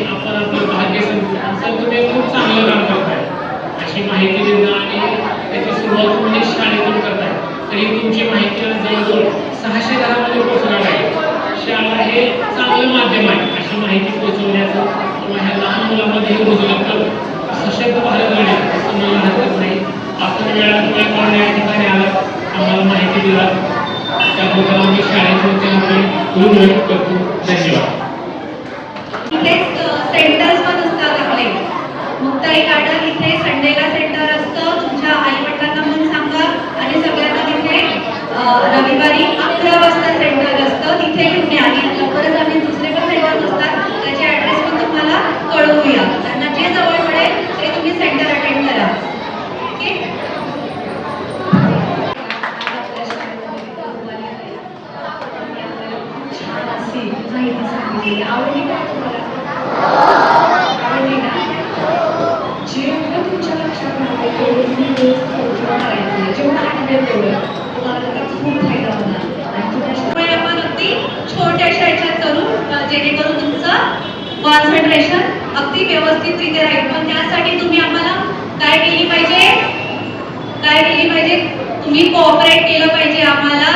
आपण आपलं भाग्य समजून तुम्ही खूप चांगलं काम करताय अशी माहिती देणं आणि त्याची सुरुवात तुम्ही शाळेतून करताय. तरी तुमची माहिती जवळजवळ 610 मध्ये पोहोचणार आहे. शाळा हे चांगलं माध्यम आहे अशी माहिती पोहोचवण्याचं किंवा ह्या लहान मुलामध्ये रुजलं तर सशक्त भारत घडेल असं मला हरकत नाही. आपण वेळात वेळ काढून या ठिकाणी आलात, आम्हाला माहिती दिलात, त्याबद्दल आम्ही शाळेच्या वतीने ऋण व्यक्त करतो. धन्यवाद. सेंटर्स पण असतात आपले. मुक्ताई गार्डन इथे संडेला सेंटर असतं. तुमच्या आई वडिलांना पण सांगा आणि सगळ्यांना तिथे रविवारी 11 वाजता सेंटर असतं, तिथे घेऊन या. आणि लवकरच आम्ही दुसरे पण सेंटर असतात त्याचे ॲड्रेस पण तुम्हाला कळवूया. त्यांना जे जवळ पडेल ते तुम्ही सेंटर अटेंड करा. ओके. छान अशी माहिती सांगितली. आवडली का तुम्हाला? आवडली ना? जेवढं तुमच्या लक्षात राहते तेवढं तुम्ही रोज करायचं. जेवढं आठवेल तेवढं तुम्हाला त्याचा खूप फायदा होणार. आणि तुमच्याशिवाय आपण अगदी छोट्याशा ह्याच्यात करू जेणेकरून तुमचं कॉन्सन्ट्रेशन अगदी व्यवस्थितरित्या राहील. पण त्यासाठी तुम्ही आम्हाला काय केली पाहिजे? तुम्ही कोऑपरेट केलं पाहिजे आम्हाला.